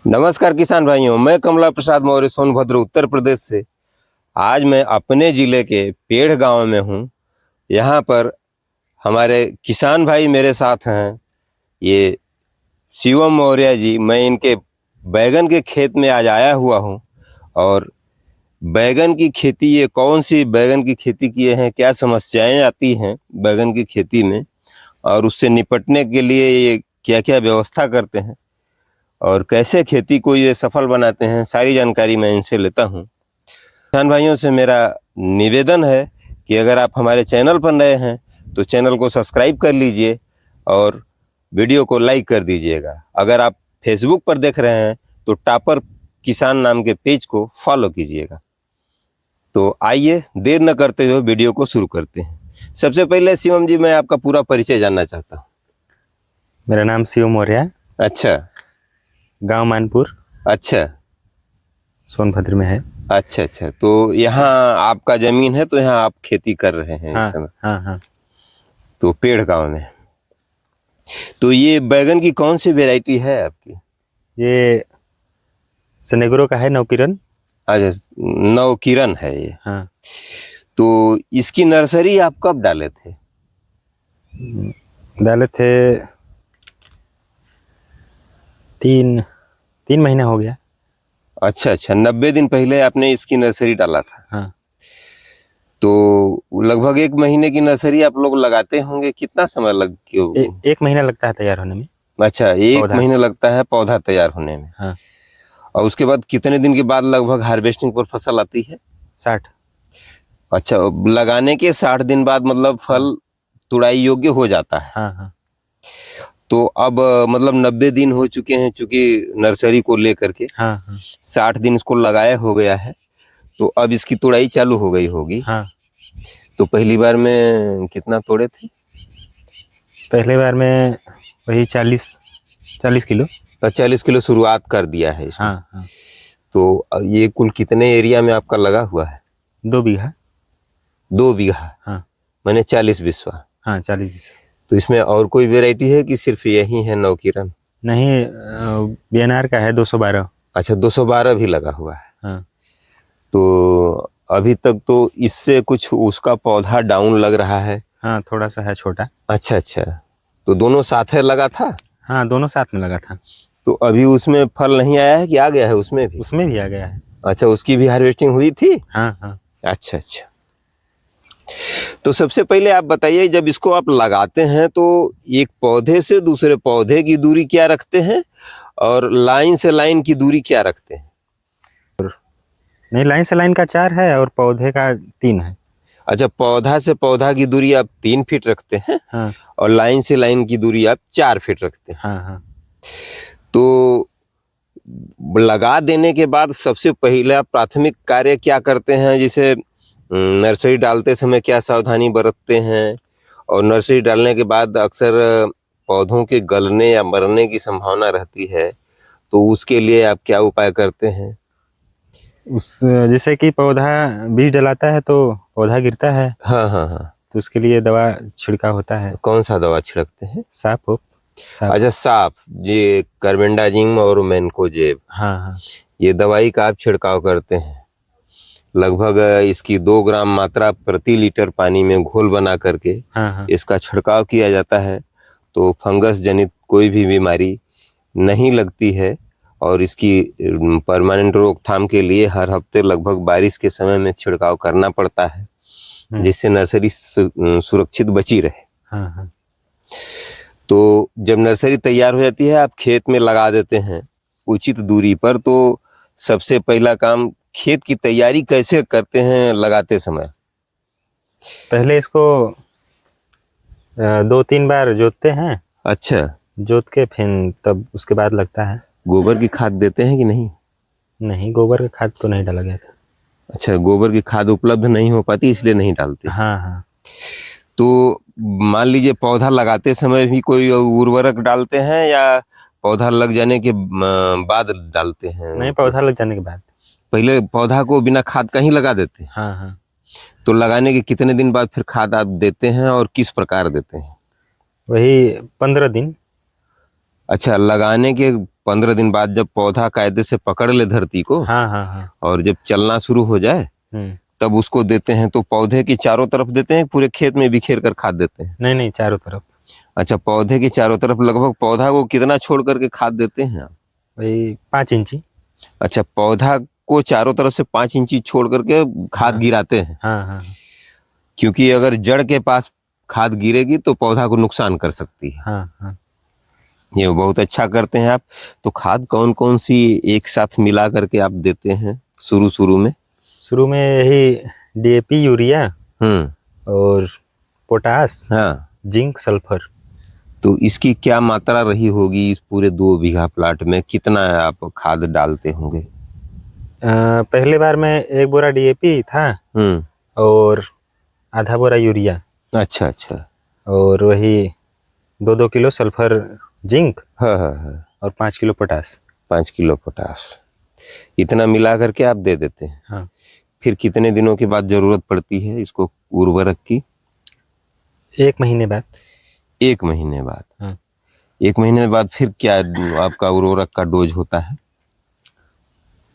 नमस्कार किसान भाइयों, मैं कमला प्रसाद मौर्य सोनभद्र उत्तर प्रदेश से। आज मैं अपने ज़िले के पेड़ गांव में हूं। यहां पर हमारे किसान भाई मेरे साथ हैं, ये शिवम मौर्य जी। मैं इनके बैगन के खेत में आज आया हुआ हूं और बैगन की खेती, ये कौन सी बैगन की खेती किए हैं, क्या समस्याएं आती हैं बैगन की खेती में और उससे निपटने के लिए ये क्या क्या व्यवस्था करते हैं और कैसे खेती को ये सफल बनाते हैं, सारी जानकारी मैं इनसे लेता हूं। किसान भाइयों से मेरा निवेदन है कि अगर आप हमारे चैनल पर नए हैं तो चैनल को सब्सक्राइब कर लीजिए और वीडियो को लाइक कर दीजिएगा। अगर आप फेसबुक पर देख रहे हैं तो टॉपर किसान नाम के पेज को फॉलो कीजिएगा। तो आइए देर न करते हुए वीडियो को शुरू करते हैं। सबसे पहले शिवम जी, मैं आपका पूरा परिचय जानना चाहता हूँ। मेरा नाम शिवम मौर्य है। अच्छा। गांव मानपुर अच्छा सोनभद्र में है। अच्छा अच्छा, तो यहाँ आपका जमीन है, तो यहाँ आप खेती कर रहे हैं इस समय? हाँ। तो पेड़ गांव में। तो ये बैगन की कौन सी वैरायटी है आपकी? ये सनेग्रो का है, नवकिरण। अच्छा, नवकिरण है ये। हाँ। तो इसकी नर्सरी आप कब डाले थे? डाले थे तीन महीना हो गया। अच्छा अच्छा, 90 दिन पहले आपने इसकी नर्सरी डाला था। हाँ। तो लगभग 1 महीने की नर्सरी आप लोग लगाते होंगे, कितना समय लग क्यों? 1 महीना लगता है तैयार होने में। अच्छा, 1 पौधा। महीना लगता है पौधा तैयार होने में। हाँ। और उसके बाद कितने दिन के बाद लगभग हार्वेस्टिंग पर फसल आती है? 60। अच्छा, लगाने के 60 दिन बाद मतलब फल तुड़ाई योग्य हो जाता है। हाँ। तो अब मतलब 90 दिन हो चुके हैं चूंकि नर्सरी को लेकर के। हाँ। 60 दिन इसको लगाया हो गया है, तो अब इसकी तुड़ाई चालू हो गई होगी। हाँ। तो पहली बार में कितना तोड़े थे? पहले बार में वही 40 किलो। 40 किलो शुरुआत कर दिया है इसमें। हाँ। तो ये कुल कितने एरिया में आपका लगा हुआ है? 2 बीघा। 2 बीघा। हाँ। मैंने 40 बिस्वा। हाँ, 40 बीघा। तो इसमें और कोई वेराइटी है कि सिर्फ यही है नवकिरण? नहीं, बीएनआर का है 212। अच्छा, 212 भी लगा हुआ है। हाँ। तो अभी तक तो इससे कुछ उसका पौधा डाउन लग रहा है। हाँ, थोड़ा सा है छोटा। अच्छा अच्छा, तो दोनों साथ है लगा था? हाँ, दोनों साथ में लगा था। तो अभी उसमें फल नहीं आया है कि आ गया है उसमें भी? उसमें भी आ गया है। अच्छा, उसकी भी हार्वेस्टिंग हुई थी? हाँ। अच्छा अच्छा। तो सबसे पहले आप बताइए, जब इसको आप लगाते हैं तो एक पौधे से दूसरे पौधे की दूरी क्या रखते हैं और लाइन से लाइन की दूरी क्या रखते हैं? नहीं, लाइन से लाइन का 4 है और पौधे का 3 है। अच्छा, पौधा से पौधा की दूरी आप 3 फीट रखते हैं। हाँ। और लाइन से लाइन की दूरी आप 4 फीट रखते हैं। हाँ। तो लगा देने के बाद सबसे पहला प्राथमिक कार्य क्या करते हैं? जैसे नर्सरी डालते समय क्या सावधानी बरतते हैं, और नर्सरी डालने के बाद अक्सर पौधों के गलने या मरने की संभावना रहती है, तो उसके लिए आप क्या उपाय करते हैं? जैसे कि पौधा बीज डलाता है तो पौधा गिरता है, हाँ। तो उसके लिए दवा छिड़काव होता है। कौन सा दवा छिड़कते हैं? साफ। अच्छा, साफ, ये कार्बेंडाजिम और मैनकोजेब, हाँ। ये दवाई का आप छिड़काव करते हैं। लगभग इसकी 2 ग्राम मात्रा प्रति लीटर पानी में घोल बना करके हाँ। इसका छिड़काव किया जाता है, तो फंगस जनित कोई भी बीमारी नहीं लगती है। और इसकी परमानेंट रोकथाम के लिए हर हफ्ते लगभग बारिश के समय में छिड़काव करना पड़ता है, जिससे नर्सरी सुरक्षित बची रहे। हाँ। तो जब नर्सरी तैयार हो जाती है, आप खेत में लगा देते हैं उचित दूरी पर, तो सबसे पहला काम खेत की तैयारी कैसे करते हैं लगाते समय? पहले इसको 2-3 बार जोतते हैं। अच्छा, जोत के फिर तब उसके बाद लगता है। गोबर की खाद देते हैं कि नहीं? नहीं, गोबर का खाद तो नहीं डाला गया था। अच्छा, गोबर की खाद उपलब्ध नहीं हो पाती इसलिए नहीं डालते। हाँ। तो मान लीजिए पौधा लगाते समय भी कोई उर्वरक डालते हैं या पौधा लग जाने के बाद डालते हैं? नहीं, पौधा लग जाने के बाद। पहले पौधा को बिना खाद का ही लगा देते हैं? हाँ। तो लगाने के कितने दिन बाद फिर खाद आप देते हैं और किस प्रकार देते हैं? वही 15 दिन। अच्छा, लगाने के 15 दिन बाद जब पौधा कायदे से पकड़ ले धरती को हाँ हाँ हाँ। और जब चलना शुरू हो जाए तब उसको देते हैं। तो पौधे की चारों तरफ देते हैं, पूरे खेत में बिखेर कर खाद देते हैं? नहीं नहीं, चारों तरफ। अच्छा, पौधे की चारों तरफ लगभग पौधा को कितना छोड़ करके खाद देते हैं आप? वही 5 इंची। अच्छा, पौधा को चारों तरफ से 5 इंची छोड़ करके खाद गिराते हैं? हाँ हाँ क्योंकि अगर जड़ के पास खाद गिरेगी तो पौधा को नुकसान कर सकती है। हाँ हाँ। ये बहुत अच्छा करते हैं आप। तो खाद कौन कौन सी एक साथ मिला करके आप देते हैं शुरू शुरू में? शुरू में यही डीएपी, यूरिया और पोटास, हाँ। Zinc, sulphur. तो इसकी क्या मात्रा रही होगी इस पूरे 2 बीघा प्लाट में? कितना आप खाद डालते होंगे? पहले बार में 1 बोरा डीएपी था और आधा बोरा यूरिया। अच्छा अच्छा। और वही 2-2 किलो सल्फर, जिंक। हाँ हाँ हाँ। और 5 किलो पोटास। 5 किलो पोटास, इतना मिला करके आप दे देते हैं? हाँ। फिर कितने दिनों के बाद जरूरत पड़ती है इसको उर्वरक की? 1 महीने बाद। 1 महीने बाद? हाँ। 1 महीने बाद फिर क्या आपका उर्वरक का डोज होता है?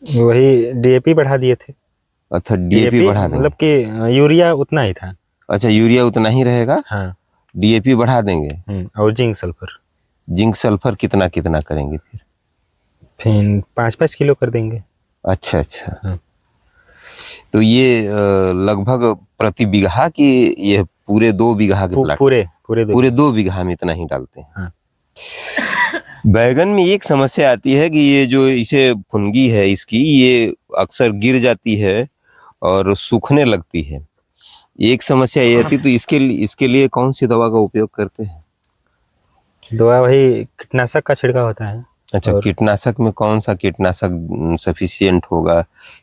वही डीएपी बढ़ा दिए थे। अच्छा, डीएपी बढ़ा देंगे? मतलब कि यूरिया उतना ही था। अच्छा, यूरिया उतना ही रहेगा? हाँ। डीएपी बढ़ा देंगे? और जिंक, सल्फर। जिंक सल्फर कितना कितना करेंगे फिर? 5-5 किलो कर देंगे। अच्छा अच्छा। हाँ। तो ये लगभग प्रति बीघा की ये पूरे 2 बीघा के प्लाट? पूरे 2 बीघा में इतना ही डालते हैं? हाँ। बैगन में एक समस्या आती है कि ये जो इसे फुनगी है इसकी, ये अक्सर गिर जाती है और सूखने लगती है। एक समस्या ये आती है, तो इसके लिए कौन सी दवा का उपयोग करते हैं? दवा वही कीटनाशक का छिड़काव होता है। अच्छा, कीटनाशक में कौन सा कीटनाशक सफिशिएंट होगा?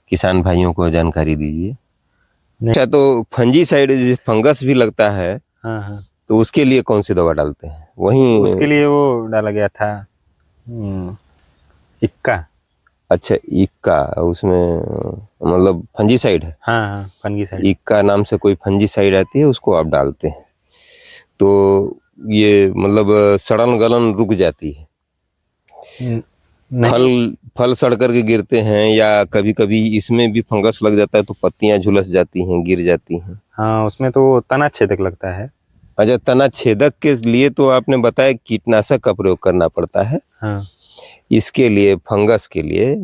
किसान भाइयों को जानकारी दीजिए। अच्छा, तो फंजीसाइड, फंगस भी लगता है, हाँ हाँ, तो उसके लिए कौन सी दवा डालते हैं? वहीं उसके लिए वो डाला गया था इक्का। अच्छा, इक्का, उसमें मतलब फंजीसाइड है? हाँ हाँ, फंगीसाइड। इक्का नाम से कोई फंजीसाइड आती है, उसको आप डालते हैं तो ये मतलब सड़न गलन रुक जाती है? फल सड़ करके गिरते हैं या कभी कभी इसमें भी फंगस लग जाता है तो पत्तियां झुलस जाती हैं, गिर जाती हैं? हाँ, उसमें तो तना छेदक लगता है। अच्छा, तना छेदक के लिए तो आपने बताया कीटनाशक का प्रयोग करना पड़ता है। हाँ। इसके लिए, फंगस के लिए,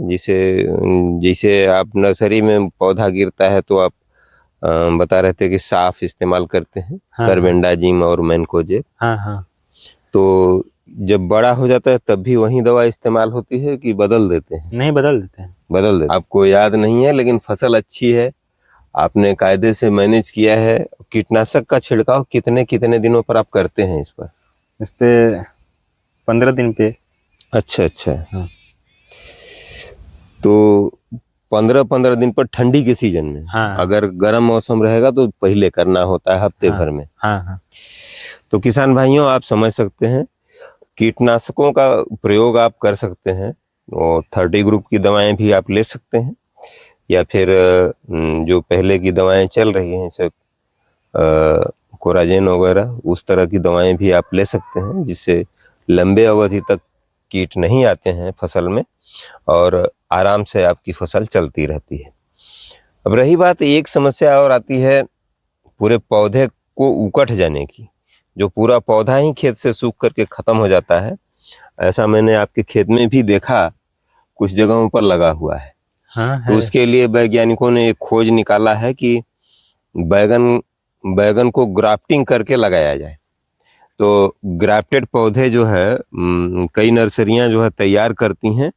जैसे आप नर्सरी में पौधा गिरता है तो आप बता रहे थे कि साफ इस्तेमाल करते हैं, हाँ, कार्बेंडाजिम और मैनकोजेब। हाँ हाँ। तो जब बड़ा हो जाता है तब भी वही दवा इस्तेमाल होती है कि बदल देते हैं? नहीं, बदल देते हैं। बदल देते। आपको याद नहीं है, लेकिन फसल अच्छी है, आपने कायदे से मैनेज किया है। कीटनाशक का छिड़काव कितने कितने दिनों पर आप करते हैं इस पर? इस पे 15 दिन पे। अच्छा अच्छा। हाँ। तो 15-15 दिन पर ठंडी के सीजन में? हाँ। अगर गर्म मौसम रहेगा तो पहले करना होता है, हफ्ते भर में। हाँ हाँ। तो किसान भाइयों, आप समझ सकते हैं, कीटनाशकों का प्रयोग आप कर सकते हैं और 30 ग्रुप की दवाएं भी आप ले सकते हैं, या फिर जो पहले की दवाएं चल रही हैं जैसे कोराजेन वगैरह, उस तरह की दवाएं भी आप ले सकते हैं, जिससे लंबे अवधि तक कीट नहीं आते हैं फसल में और आराम से आपकी फसल चलती रहती है। अब रही बात, एक समस्या और आती है पूरे पौधे को उकट जाने की, जो पूरा पौधा ही खेत से सूख करके खत्म हो जाता है। ऐसा मैंने आपके खेत में भी देखा, कुछ जगहों पर लगा हुआ है। हाँ, तो उसके लिए वैज्ञानिकों ने एक खोज निकाला है कि बैगन को ग्राफ्टिंग करके लगाया जाए। तो ग्राफ्टेड पौधे जो है कई नर्सरियां जो है तैयार करती हैं,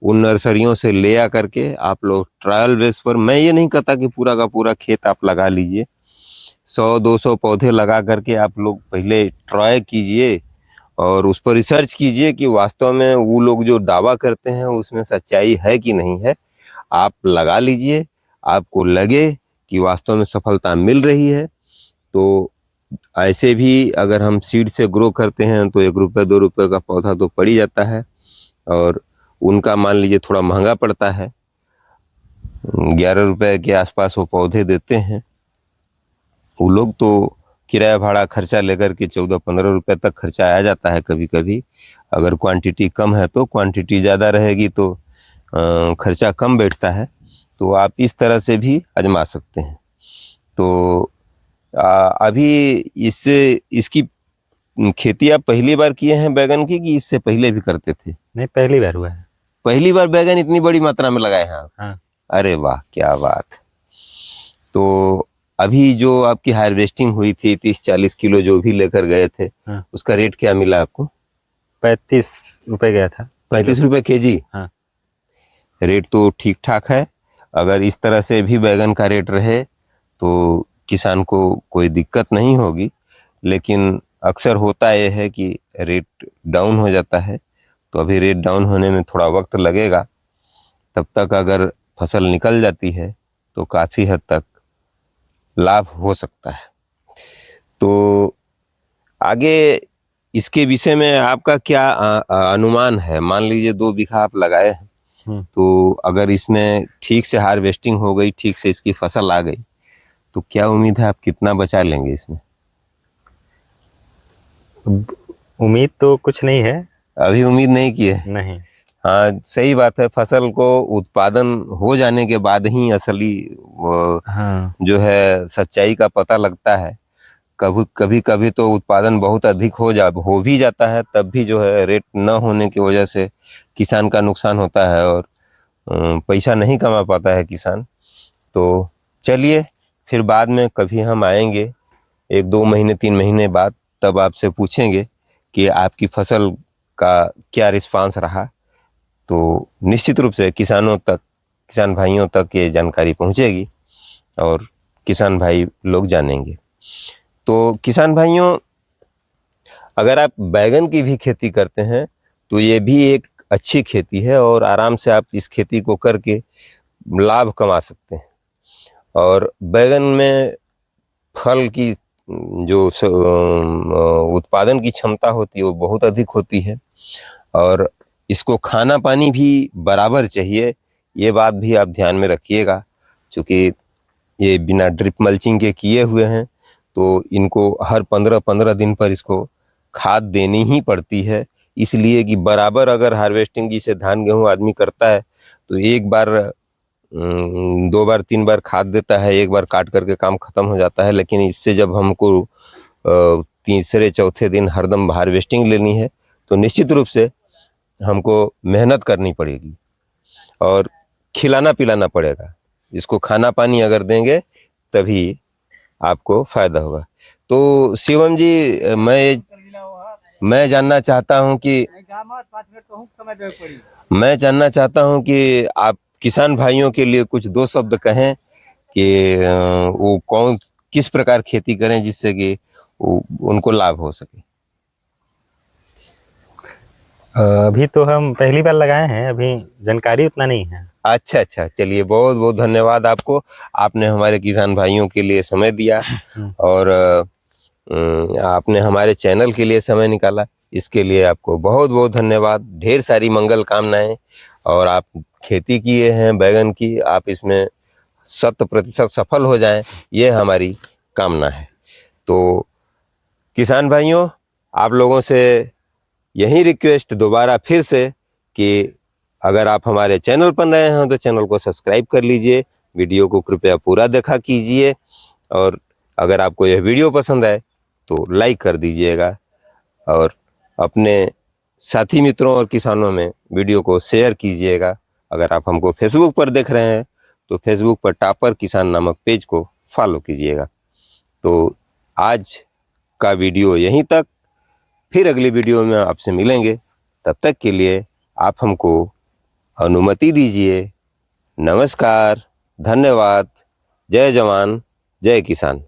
उन नर्सरियों से ले आ करके आप लोग ट्रायल बेस पर, मैं ये नहीं कहता कि पूरा का पूरा खेत आप लगा लीजिए, 100-200 पौधे लगा करके आप लोग पहले ट्राई कीजिए और उस पर रिसर्च कीजिए कि वास्तव में वो लोग जो दावा करते हैं उसमें सच्चाई है कि नहीं है। आप लगा लीजिए, आपको लगे कि वास्तव में सफलता मिल रही है तो ऐसे भी अगर हम सीड से ग्रो करते हैं तो 1 रुपये 2 रुपये का पौधा तो पड़ ही जाता है, और उनका मान लीजिए थोड़ा महंगा पड़ता है, 11 रुपये के आसपास वो पौधे देते हैं। वो लोग तो किराया भाड़ा खर्चा लेकर के 14-15 रुपये तक खर्चा आ जाता है कभी कभी, अगर क्वांटिटी कम है तो क्वांटिटी ज़्यादा रहेगी तो खर्चा कम बैठता है। तो आप इस तरह से भी आजमा सकते हैं। तो अभी इसकी खेती आप पहली बार किए हैं बैगन की, कि इससे पहले भी करते थे? नहीं, पहली बार हुआ है। पहली बार बैगन इतनी बड़ी मात्रा में लगाए हैं आप? हाँ। अरे वाह, क्या बात। तो अभी जो आपकी हार्वेस्टिंग हुई थी 30-40 किलो जो भी लेकर गए थे, हाँ। उसका रेट क्या मिला आपको? 35 रुपए गया था। 35 रुपए केजी? हाँ। रेट तो ठीक ठाक है। अगर इस तरह से भी बैगन का रेट रहे तो किसान को कोई दिक्कत नहीं होगी, लेकिन अक्सर होता यह है कि रेट डाउन हो जाता है। तो अभी रेट डाउन होने में थोड़ा वक्त लगेगा, तब तक अगर फसल निकल जाती है तो काफ़ी हद तक लाभ हो सकता है। तो आगे इसके विषय में आपका क्या अनुमान है? मान लीजिए 2 बीघा आप लगाए हैं, तो अगर इसमें ठीक से हार्वेस्टिंग हो गई, ठीक से इसकी फसल आ गई, तो क्या उम्मीद है आप कितना बचा लेंगे इसमें? उम्मीद तो कुछ नहीं है। अभी उम्मीद नहीं की है? नहीं। हाँ, सही बात है। फसल को उत्पादन हो जाने के बाद ही असली हाँ। जो है सच्चाई का पता लगता है। कभी तो उत्पादन बहुत अधिक हो भी जाता है, तब भी जो है रेट न होने की वजह से किसान का नुकसान होता है और पैसा नहीं कमा पाता है किसान। तो चलिए, फिर बाद में कभी हम आएंगे 1-2 महीने 3 महीने बाद, तब आपसे पूछेंगे कि आपकी फसल का क्या रिस्पांस रहा। तो निश्चित रूप से किसान भाइयों तक ये जानकारी पहुंचेगी और किसान भाई लोग जानेंगे। तो किसान भाइयों, अगर आप बैगन की भी खेती करते हैं तो ये भी एक अच्छी खेती है और आराम से आप इस खेती को करके लाभ कमा सकते हैं। और बैगन में फल की जो उत्पादन की क्षमता होती है वो बहुत अधिक होती है, और इसको खाना पानी भी बराबर चाहिए। ये बात भी आप ध्यान में रखिएगा, क्योंकि ये बिना ड्रिप मल्चिंग के किए हुए हैं, तो इनको हर 15-15 दिन पर इसको खाद देनी ही पड़ती है। इसलिए कि बराबर अगर हार्वेस्टिंग जिसे धान गेहूं आदमी करता है तो एक बार 2 बार 3 बार खाद देता है, एक बार काट करके काम खत्म हो जाता है। लेकिन इससे जब हमको तीसरे चौथे दिन हरदम हार्वेस्टिंग लेनी है तो निश्चित रूप से हमको मेहनत करनी पड़ेगी और खिलाना पिलाना पड़ेगा। इसको खाना पानी अगर देंगे तभी आपको फायदा होगा। तो शिवम जी, मैं जानना चाहता हूं कि आप किसान भाइयों के लिए कुछ 2 शब्द कहें कि वो किस प्रकार खेती करें जिससे कि उनको लाभ हो सके। अभी तो हम पहली बार लगाए हैं, अभी जानकारी उतना नहीं है। अच्छा, चलिए, बहुत बहुत धन्यवाद आपको। आपने हमारे किसान भाइयों के लिए समय दिया और आपने हमारे चैनल के लिए समय निकाला, इसके लिए आपको बहुत बहुत धन्यवाद। ढेर सारी मंगल कामनाएं। और आप खेती किए हैं बैगन की, आप इसमें 100% सफल हो जाएं, ये हमारी कामना है। तो किसान भाइयों, आप लोगों से यही रिक्वेस्ट दोबारा फिर से कि अगर आप हमारे चैनल पर नए हैं तो चैनल को सब्सक्राइब कर लीजिए, वीडियो को कृपया पूरा देखा कीजिए, और अगर आपको यह वीडियो पसंद आए तो लाइक कर दीजिएगा, और अपने साथी मित्रों और किसानों में वीडियो को शेयर कीजिएगा। अगर आप हमको फेसबुक पर देख रहे हैं तो फेसबुक पर टॉपर किसान नामक पेज को फॉलो कीजिएगा। तो आज का वीडियो यहीं तक, फिर अगली वीडियो में आपसे मिलेंगे। तब तक के लिए आप हमको अनुमति दीजिए। नमस्कार, धन्यवाद। जय जवान, जय किसान।